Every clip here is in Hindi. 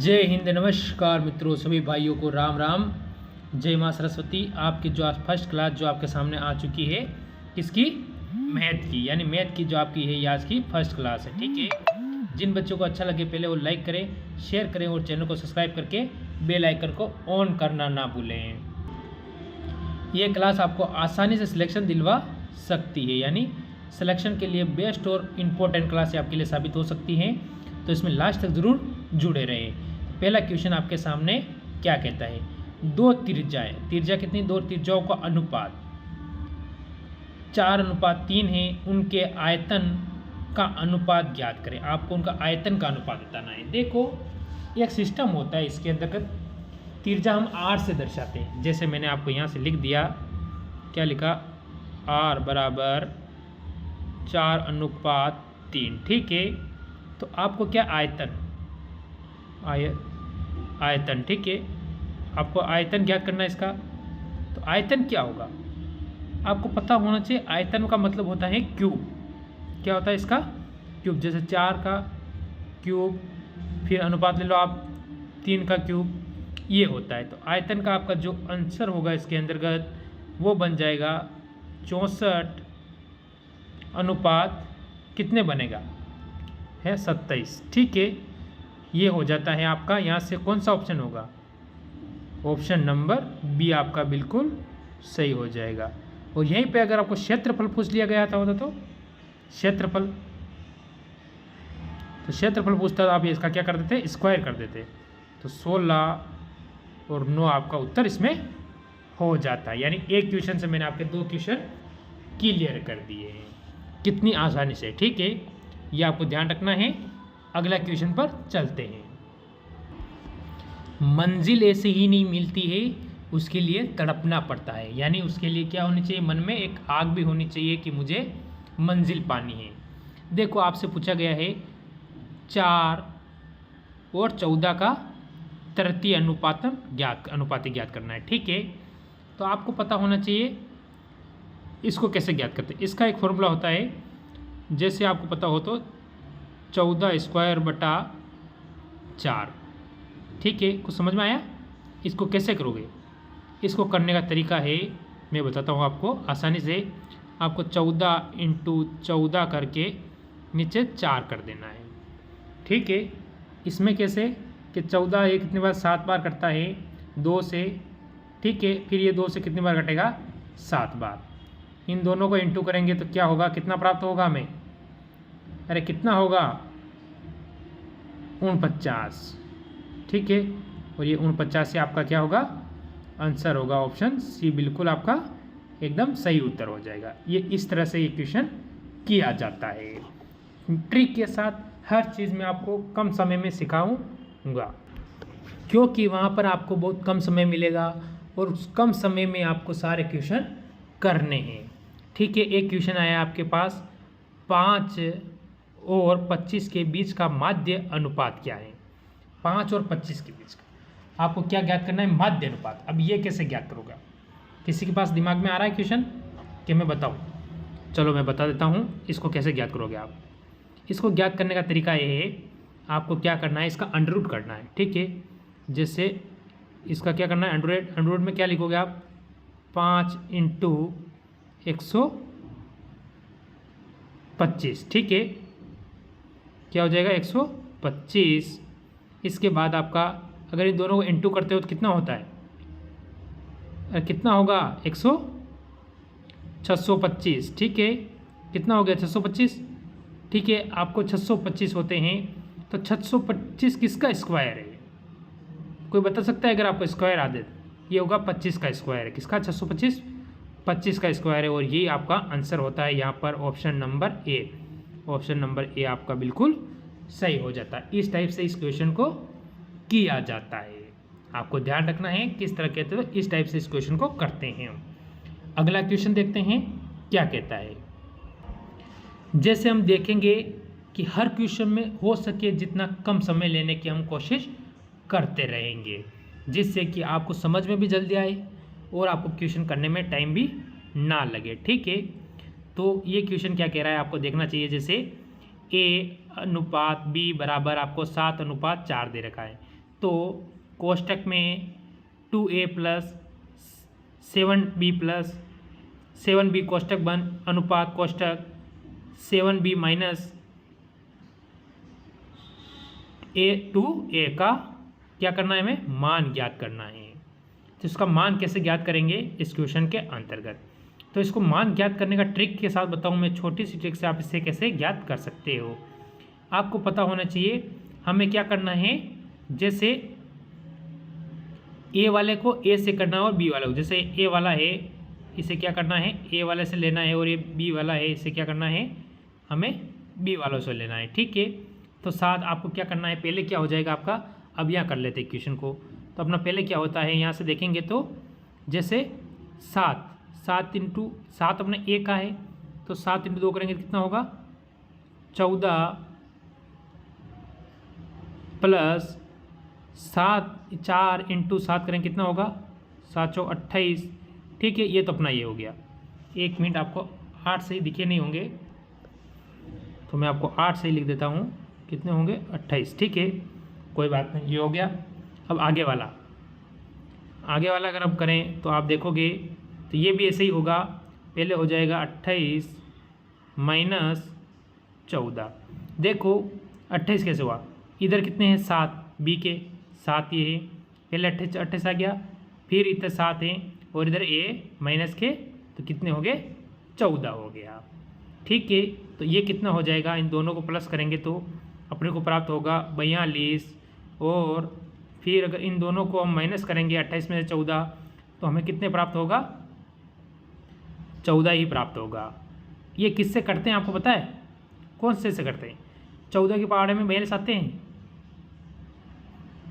जय हिंद। नमस्कार मित्रों, सभी भाइयों को राम राम। जय माँ सरस्वती। आपकी जो आज फर्स्ट क्लास जो आपके सामने आ चुकी है, किसकी? मैथ की, यानी मैथ की जो आपकी है ये आज की फर्स्ट क्लास है। ठीक है, जिन बच्चों को अच्छा लगे पहले वो लाइक करें, शेयर करें और चैनल को सब्सक्राइब करके बेल आइकन को ऑन करना ना भूलें। ये क्लास आपको आसानी से सिलेक्शन दिलवा सकती है, यानी सिलेक्शन के लिए बेस्ट और इम्पोर्टेंट क्लास आपके लिए साबित हो सकती हैं। तो इसमें लास्ट तक ज़रूर जुड़े रहे। पहला क्वेश्चन आपके सामने क्या कहता है? दो त्रिज्याएं, त्रिज्या कितनी? दो त्रिज्याओं का अनुपात 4:3 है, उनके आयतन का अनुपात ज्ञात करें। आपको उनका आयतन का अनुपात बताना है। देखो, एक सिस्टम होता है, इसके अंतर्गत त्रिज्या हम r से दर्शाते हैं। जैसे मैंने आपको यहाँ से लिख दिया, क्या लिखा? r बराबर 4:3। ठीक है, तो आपको क्या आयतन, आयतन, ठीक है, आपको आयतन ज्ञात करना है इसका। तो आयतन क्या होगा आपको पता होना चाहिए। आयतन का मतलब होता है क्यूब। क्या होता है इसका? क्यूब। जैसे 4 का क्यूब, फिर अनुपात ले लो आप 3 का क्यूब, ये होता है। तो आयतन का आपका जो आंसर होगा इसके अंतर्गत वो बन जाएगा 64 अनुपात कितने बनेगा? है 27। ठीक है, ये हो जाता है आपका। यहाँ से कौन सा ऑप्शन होगा? ऑप्शन नंबर बी आपका बिल्कुल सही हो जाएगा। और यहीं पे अगर आपको क्षेत्रफल पूछ लिया गया था होता तो क्षेत्रफल, तो क्षेत्रफल पूछता तो आप इसका क्या कर देते? स्क्वायर कर देते। तो 16 और 9 आपका उत्तर इसमें हो जाता है। यानी एक क्वेश्चन से मैंने आपके 2 क्वेश्चन क्लियर कर दिए हैं, कितनी आसानी से। ठीक है, ये आपको ध्यान रखना है। अगला क्वेश्चन पर चलते हैं। मंजिल ऐसे ही नहीं मिलती है, उसके लिए तड़पना पड़ता है। यानी उसके लिए क्या होनी चाहिए? मन में एक आग भी होनी चाहिए कि मुझे मंजिल पानी है। देखो, आपसे पूछा गया है 4 और 14 का तृतीय अनुपात ज्ञात करना है। ठीक है, तो आपको पता होना चाहिए इसको कैसे ज्ञात करते हैं। इसका एक फॉर्मूला होता है, जैसे आपको पता हो तो 14 स्क्वायर बटा 4। ठीक है, कुछ समझ में आया? इसको कैसे करोगे? इसको करने का तरीका है, मैं बताता हूँ आपको आसानी से। आपको 14 × 14 करके नीचे 4 कर देना है। ठीक है, इसमें कैसे कि 14 ये कितनी बार? 7 बार कटता है 2 से। ठीक है, फिर ये 2 से कितनी बार कटेगा? 7 बार। इन दोनों को इंटू करेंगे तो क्या होगा? कितना प्राप्त होगा हमें? अरे कितना होगा? 49। ठीक है, और ये 49 से आपका क्या होगा? आंसर होगा ऑप्शन सी, बिल्कुल आपका एकदम सही उत्तर हो जाएगा। ये इस तरह से ये क्वेश्चन किया जाता है। ट्रिक के साथ हर चीज़ में आपको कम समय में सिखाऊंगा, क्योंकि वहाँ पर आपको बहुत कम समय मिलेगा और उस कम समय में आपको सारे क्वेश्चन करने हैं। ठीक है, एक क्वेश्चन आया आपके पास, 5 और 25 के बीच का माध्य अनुपात क्या है? 5 और 25 के बीच का आपको क्या ज्ञात करना है? माध्य अनुपात। अब ये कैसे ज्ञात करोगे? किसी के पास दिमाग में आ रहा है क्वेश्चन कि मैं बताऊं? चलो मैं बता देता हूं इसको कैसे ज्ञात करोगे आप। इसको ज्ञात करने का तरीका ये है, आपको क्या करना है? इसका अंडर रूट करना है। ठीक है, जैसे इसका क्या करना है? अंडर रूट में क्या लिखोगे आप? 5 × 125। ठीक है, क्या हो जाएगा? 125। इसके बाद आपका अगर इन दोनों को इंटू करते हो तो कितना होता है? कितना होगा? 625। ठीक है, कितना हो गया? 625। ठीक है, आपको 625 होते हैं, तो 625 किसका स्क्वायर है? कोई बता सकता है? अगर आपको स्क्वायर आ दे, ये होगा 25 का स्क्वायर है। किसका? 625 25 का स्क्वायर है। और ये आपका आंसर होता है यहाँ पर option number A. Option number A आपका बिल्कुल सही हो जाता है। इस टाइप से इस क्वेश्चन को किया जाता है। आपको ध्यान रखना है किस तरह कहते हो, इस टाइप से इस क्वेश्चन को करते हैं। अगला क्वेश्चन देखते हैं क्या कहता है। जैसे हम देखेंगे कि हर क्वेश्चन में हो सके जितना कम समय लेने की हम कोशिश करते रहेंगे, जिससे कि आपको समझ में भी जल्दी आए और आपको क्वेश्चन करने में टाइम भी ना लगे। ठीक है, तो ये क्वेश्चन क्या कह रहा है आपको देखना चाहिए। जैसे A अनुपात B बराबर आपको 7:4 दे रखा है। तो कोष्टक में 2a plus 7b plus 7b कोष्टक बंद अनुपात कोष्टक 7b माइनस a का क्या करना है, हमें मान ज्ञात करना है। तो इसका मान कैसे ज्ञात करेंगे इस क्वेश्चन के अंतर्गत। तो इसको मान ज्ञात करने का ट्रिक के साथ बताऊं मैं, छोटी सी ट्रिक से आप इसे कैसे ज्ञात कर सकते हो। आपको पता होना चाहिए हमें क्या करना है, जैसे ए वाले को ए से करना है और बी वाले को, जैसे ए वाला है इसे क्या करना है, ए वाले से लेना है, और ये बी वाला है इसे क्या करना है, हमें बी वालों से लेना है। ठीक है, तो साथ आपको क्या करना है, पहले क्या हो जाएगा आपका, अब यहाँ कर लेते हैं क्वेश्चन को। तो अपना पहले क्या होता है, यहाँ से देखेंगे तो जैसे 7 इंटू 7 अपने ए का है, तो 7 इंटू 2 करेंगे कितना होगा, 14 प्लस 4 इंटू 7 करेंगे कितना होगा, 7 चौ 28। ठीक है, ये तो अपना ये हो गया। 1 मिनट, आपको 8 सही दिखे नहीं होंगे तो मैं आपको 8 सही लिख देता हूँ, कितने होंगे 28। ठीक है, कोई बात नहीं, ये हो गया। अब आगे वाला अगर हम करें तो आप देखोगे तो ये भी ऐसे ही होगा, पहले हो जाएगा 28 माइनस 14। देखो 28 कैसे हुआ, इधर कितने हैं 7, बी के 7 ये है, पहले 28 आ गया, फिर इधर 7 हैं और इधर ए माइनस के, तो कितने हो गए 14 हो गया। ठीक है, तो ये कितना हो जाएगा, इन दोनों को प्लस करेंगे तो अपने को प्राप्त होगा 42, और फिर अगर इन दोनों को हम माइनस करेंगे 28 में से 14, तो हमें कितने प्राप्त होगा, 14 ही प्राप्त होगा। ये किससे करते हैं आपको पता है, कौन से करते हैं, 14 के पहाड़े में 42 आते हैं,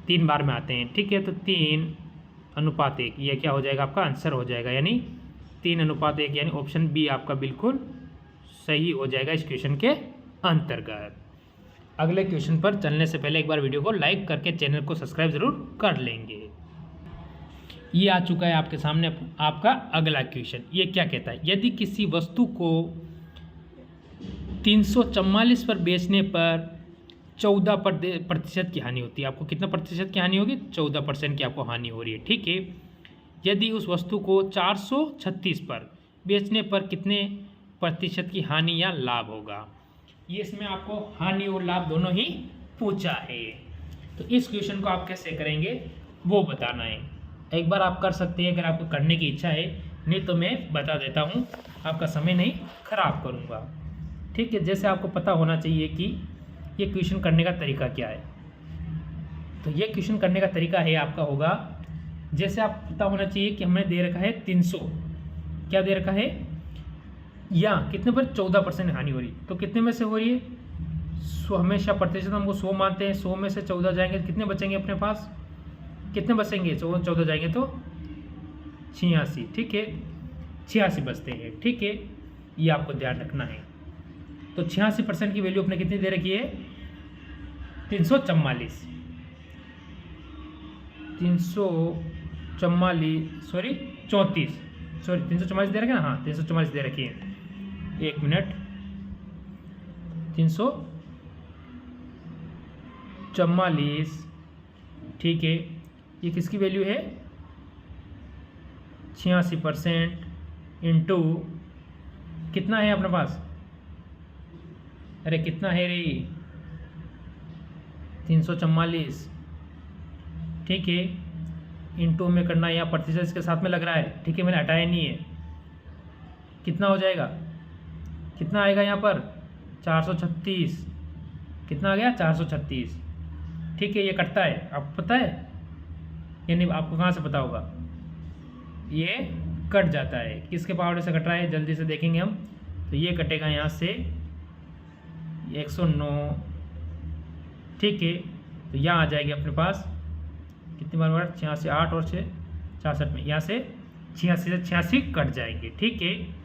3 बार में आते हैं। ठीक है, तो 3:1 ये क्या हो जाएगा, आपका आंसर हो जाएगा, यानी 3:1, यानी ऑप्शन बी आपका बिल्कुल सही हो जाएगा इस क्वेश्चन के अंतर्गत। अगले क्वेश्चन पर चलने से पहले एक बार वीडियो को लाइक करके चैनल को सब्सक्राइब जरूर कर लेंगे। ये आ चुका है आपके सामने आपका अगला क्वेश्चन। ये क्या कहता है, यदि किसी वस्तु को 344 पर बेचने पर 14% की हानि होती है, आपको कितना प्रतिशत की हानि होगी, 14% की आपको हानि हो रही है। ठीक है, यदि उस वस्तु को 436 पर बेचने पर कितने प्रतिशत की हानि या लाभ होगा। ये इसमें आपको हानि और लाभ दोनों ही पूछा है। तो इस क्वेश्चन को आप कैसे करेंगे वो बताना है। एक बार आप कर सकते हैं अगर आपको करने की इच्छा है, नहीं तो मैं बता देता हूँ, आपका समय नहीं खराब करूँगा। ठीक है, जैसे आपको पता होना चाहिए कि ये क्वेश्चन करने का तरीका क्या है। तो ये क्वेश्चन करने का तरीका है आपका होगा, जैसे आप पता होना चाहिए कि हमने दे रखा है 300, क्या दे रखा है, या कितने पर 14% हानि हो रही, तो कितने में से हो रही है, हमेशा प्रतिशत हमको 100 मानते हैं, 100 में से 14 जाएंगे तो कितने बचेंगे अपने पास, कितने बचेंगे, 14 जाएंगे तो 86। ठीक है, 86 बचते हैं। ठीक है, ये आपको ध्यान रखना है। तो 86% की वैल्यू अपने कितनी दे रखी है, 344 344 दे रखे ना, हाँ 344 दे रखी है। 1 मिनट, 344, ठीक है, ये किसकी वैल्यू है, 86% इंटू कितना है अपने पास, अरे कितना है रे, 344। ठीक है, इंटू में करना, या प्रतिशत इसके साथ में लग रहा है। ठीक है, मैंने हटाया नहीं है, कितना हो जाएगा, कितना आएगा यहाँ पर 436, कितना आ गया 436। ठीक है, ये कटता है, आपको पता है, यानी आपको कहाँ से पता होगा, ये कट जाता है, किसके पावड़े से कट रहा है, जल्दी से देखेंगे हम। तो ये कटेगा यहाँ से 109। ठीक है, तो यहाँ आ जाएगी अपने पास कितनी बार 86, 8 और 6 66 में, यहाँ से 86 से 86 कट जाएंगे। ठीक है,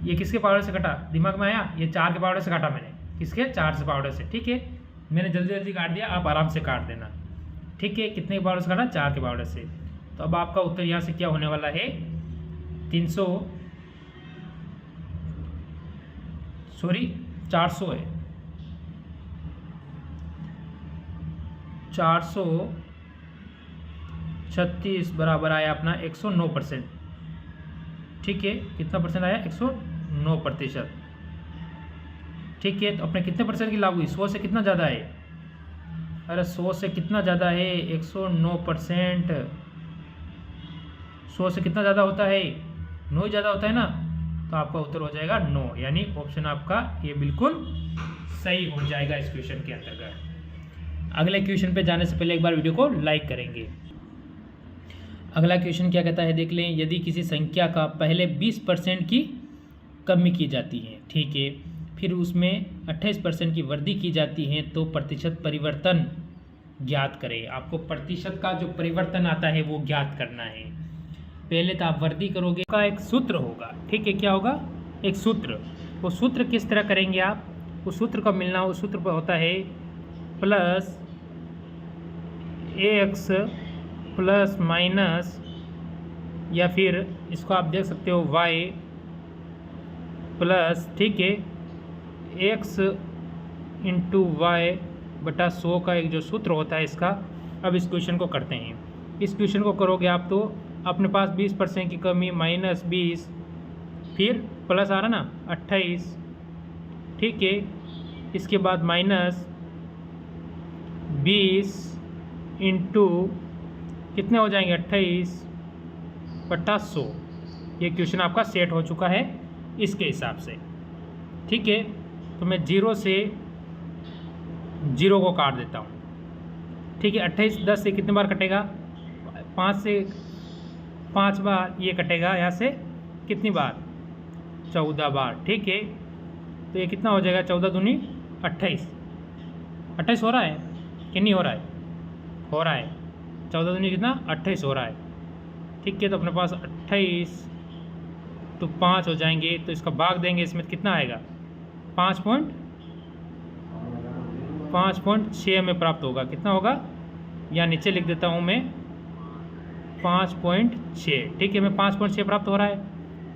ये किसके पावड़े से कटा, दिमाग में आया, ये 4 के पावड़े से काटा मैंने, किसके 4 से पावड़े से। ठीक है, मैंने जल्दी जल्दी काट दिया, आप आराम से काट देना। ठीक है, कितने के पावड़े से काटा, 4 के पावड़े से। तो अब आपका उत्तर यहाँ से क्या होने वाला है, 400 है, 436 बराबर आया अपना 109%। ठीक है, कितना परसेंट आया? 109%। ठीक है, तो अपने कितने परसेंट की लागू हुई? 100 से कितना ज़्यादा है? अरे 100 से कितना ज़्यादा है? 109%। 100 से कितना ज़्यादा होता है? 9 ज़्यादा होता है ना, तो आपका उत्तर हो जाएगा 9, यानी ऑप्शन आपका ये बिल्कुल सही हो जाएगा इस क्वेश्चन के अंतर्गत। अगले क्वेश्चन पे जाने से पहले एक बार वीडियो को लाइक करेंगे। अगला क्वेश्चन क्या कहता है देख लें। यदि किसी संख्या का पहले 20% की कमी की जाती है, ठीक है, फिर उसमें 28% की वृद्धि की जाती है, तो प्रतिशत परिवर्तन ज्ञात करें। आपको प्रतिशत का जो परिवर्तन आता है वो ज्ञात करना है। पहले तो आप वृद्धि करोगे, का एक सूत्र होगा, ठीक है, क्या होगा? एक सूत्र। वो सूत्र किस तरह करेंगे आप? उस सूत्र का मिलना, उस सूत्र पर होता है प्लस एक्स प्लस माइनस, या फिर इसको आप देख सकते हो वाई प्लस, ठीक है, एक्स इंटू वाई बटा 100 का एक जो सूत्र होता है इसका। अब इस क्वेश्चन को करते हैं। इस क्वेश्चन को करोगे आप तो अपने पास 20% की कमी माइनस 20, फिर प्लस आ रहा ना 28, ठीक है, इसके बाद माइनस 20 इंटू कितने हो जाएंगे? 28 बटा 100। ये क्वेश्चन आपका सेट हो चुका है इसके हिसाब से, ठीक है। तो मैं 0 से 0 को काट देता हूँ, ठीक है। 28 10 से कितने बार कटेगा? 5 से 5 बार ये कटेगा। यहाँ से कितनी बार? 14 बार, ठीक है। तो ये कितना हो जाएगा? 14 दूनी 28। 28 हो रहा है कि नहीं हो रहा है? हो रहा है। 14 दूनी कितना? 28 हो रहा है, ठीक है। तो अपने पास 28 तो 5 हो जाएंगे, तो इसका भाग देंगे, इसमें कितना आएगा? 5.6 में प्राप्त होगा। कितना होगा? यहाँ नीचे लिख देता हूँ मैं 5.6, ठीक है। मैं 5.6 प्राप्त हो रहा है,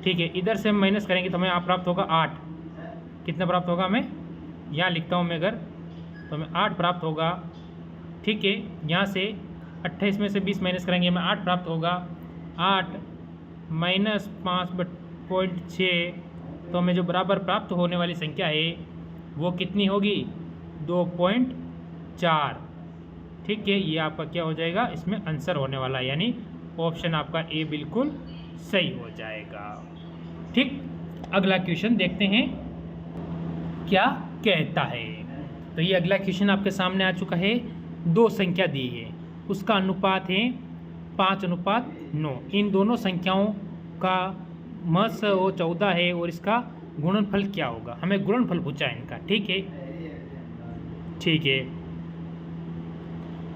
ठीक है। इधर से हम माइनस करेंगे तो हमें आप प्राप्त होगा 8। कितना प्राप्त होगा? मैं यहाँ लिखता हूँ मैं अगर, तो हमें 8 प्राप्त होगा, ठीक है। यहाँ से 28 में से 20 माइनस करेंगे, हमें 8 प्राप्त होगा। 8 माइनस 5.6, तो हमें जो बराबर प्राप्त होने वाली संख्या है वो कितनी होगी? 2.4, ठीक है। ये आपका क्या हो जाएगा? इसमें आंसर होने वाला है, यानी ऑप्शन आपका ए बिल्कुल सही हो जाएगा, ठीक। अगला क्वेश्चन देखते हैं क्या कहता है। तो ये अगला क्वेश्चन आपके सामने आ चुका है। 2 संख्या दी है, उसका अनुपात है 5:9। इन दोनों संख्याओं का महत्तम वो 14 है और इसका गुणनफल क्या होगा? हमें गुणनफल पूछा है इनका, ठीक है, ठीक है।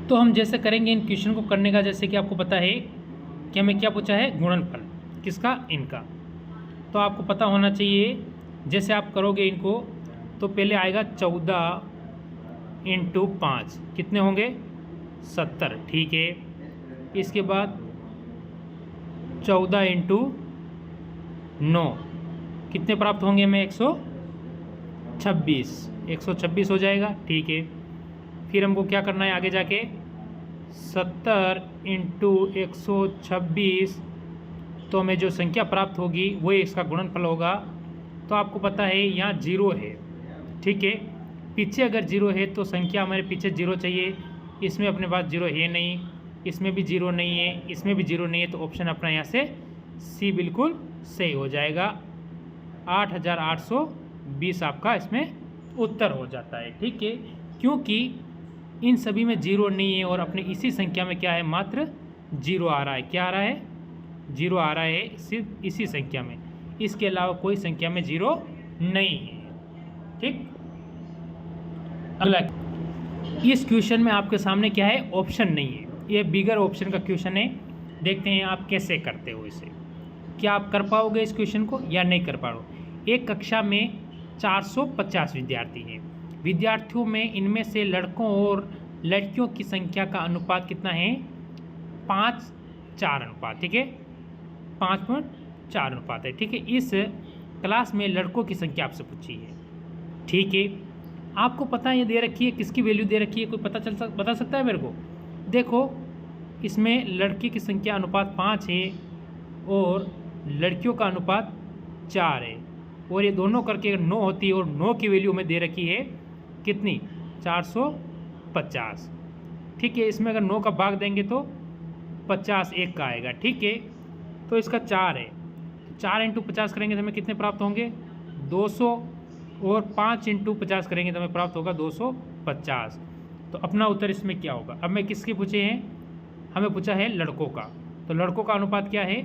तो हम जैसे करेंगे इन क्वेश्चन को करने का, जैसे कि आपको पता है कि हमें क्या पूछा है? गुणनफल किसका? इनका। तो आपको पता होना चाहिए, जैसे आप करोगे इनको तो पहले आएगा 14 इंटू 5, कितने होंगे? 70, ठीक है। इसके बाद 14 इंटू 9 कितने प्राप्त होंगे? हमें 126 हो जाएगा, ठीक है। फिर हमको क्या करना है आगे जाके? 70 इंटू 126, तो हमें जो संख्या प्राप्त होगी वो इसका गुणनफल होगा। तो आपको पता है यहाँ 0 है, ठीक है। पीछे अगर 0 है तो संख्या हमारे पीछे 0 चाहिए। इसमें अपने पास 0 है नहीं, इसमें भी 0 नहीं है, इसमें भी 0 नहीं है, तो ऑप्शन अपना यहाँ से सी बिल्कुल सही हो जाएगा। 8820 आपका इसमें उत्तर हो जाता है, ठीक है। क्योंकि इन सभी में 0 नहीं है और अपने इसी संख्या में क्या है? मात्र 0 आ रहा है। क्या आ रहा है? 0 आ रहा है सिर्फ इसी संख्या में, इसके अलावा कोई संख्या में 0 नहीं है, ठीक। अगला, इस क्वेश्चन में आपके सामने क्या है? ऑप्शन नहीं है, ये बिगर ऑप्शन का क्वेश्चन है। देखते हैं आप कैसे करते हो इसे। क्या आप कर पाओगे इस क्वेश्चन को या नहीं कर पाओगे? एक कक्षा में 450 विद्यार्थी हैं। विद्यार्थियों में इनमें से लड़कों और लड़कियों की संख्या का अनुपात कितना है? 5:4 अनुपात, ठीक है, 5.4 अनुपात है, ठीक है। इस क्लास में लड़कों की संख्या आपसे पूछी है, ठीक है। आपको पता है ये दे रखी है, किसकी वैल्यू दे रखी है, कोई बता सकता है मेरे को? देखो इसमें लड़के की संख्या अनुपात 5 है और लड़कियों का अनुपात 4 है, और ये दोनों करके 9 होती है, और 9 की वैल्यू हमें दे रखी है कितनी? 450। ठीक है, इसमें अगर 9 का भाग देंगे तो 50 एक का आएगा। ठीक है, तो इसका 4 है, 4 × 50 करेंगे तो हमें कितने प्राप्त होंगे? 200, और 5 × 50 करेंगे तो हमें प्राप्त होगा 250। तो अपना उत्तर इसमें क्या होगा? अब मैं किसके पूछे हैं? हमें पूछा है लड़कों का, तो लड़कों का अनुपात क्या है?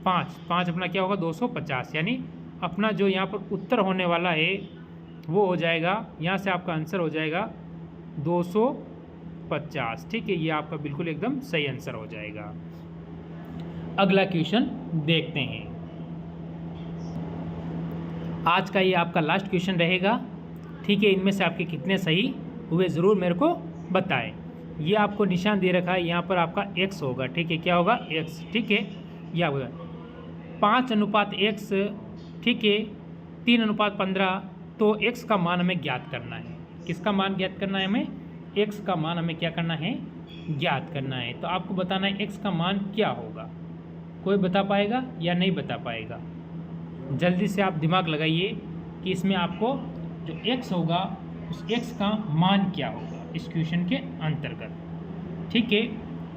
5 अपना क्या होगा? 250। यानी अपना जो यहाँ पर उत्तर होने वाला है वो हो जाएगा, यहाँ से आपका आंसर हो जाएगा 250। ठीक है, ये आपका बिल्कुल एकदम सही आंसर हो जाएगा। अगला क्वेश्चन देखते हैं। आज का ये आपका लास्ट क्वेश्चन रहेगा। ठीक है, इनमें से आपके कितने सही हुए ज़रूर मेरे को बताएं। ये आपको निशान दे रखा है, यहाँ पर आपका x होगा। ठीक है, क्या होगा? x। ठीक है, यह होगा 5:x। ठीक है, 3:15। तो x का मान हमें ज्ञात करना है। किसका मान ज्ञात करना है? हमें x का मान हमें क्या करना है? ज्ञात करना है। तो आपको बताना है x का मान क्या होगा। कोई बता पाएगा या नहीं बता पाएगा? जल्दी से आप दिमाग लगाइए कि इसमें आपको जो x होगा उस x का मान क्या होगा इस क्वेश्चन के अंतर्गत। ठीक है,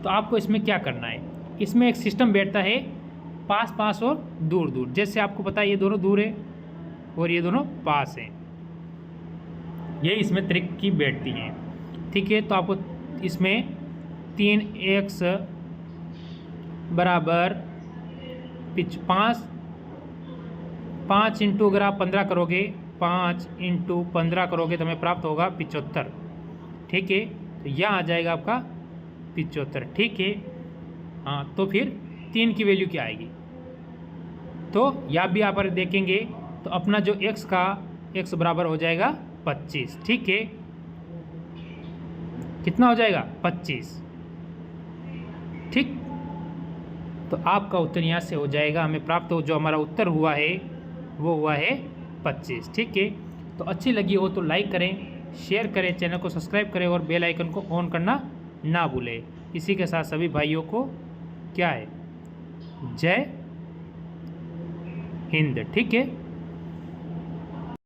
तो आपको इसमें क्या करना है? इसमें एक सिस्टम बैठता है पास पास और दूर दूर। जैसे आपको पता है ये दोनों दूर है और ये दोनों पास हैं, ये इसमें त्रिक की बैठती हैं। ठीक है, तो आपको इसमें 3x बराबर 5 इंटू अगर आप 15 करोगे, 5 × 15 करोगे तो हमें प्राप्त होगा 75। ठीक है, तो यहाँ आ जाएगा आपका 75। ठीक है, हाँ, तो फिर 3 की वैल्यू क्या आएगी? तो यहाँ भी यहाँ पर देखेंगे तो अपना जो x का x बराबर हो जाएगा 25। ठीक है, कितना हो जाएगा? 25। ठीक, तो आपका उत्तर यहाँ से हो जाएगा, हमें प्राप्त हो जो हमारा उत्तर हुआ है वो हुआ है 25। ठीक है, तो अच्छी लगी हो तो लाइक करें, शेयर करें, चैनल को सब्सक्राइब करें और बेल आइकन को ऑन करना ना भूलें। इसी के साथ सभी भाइयों को क्या है? जय हिंद। ठीक है।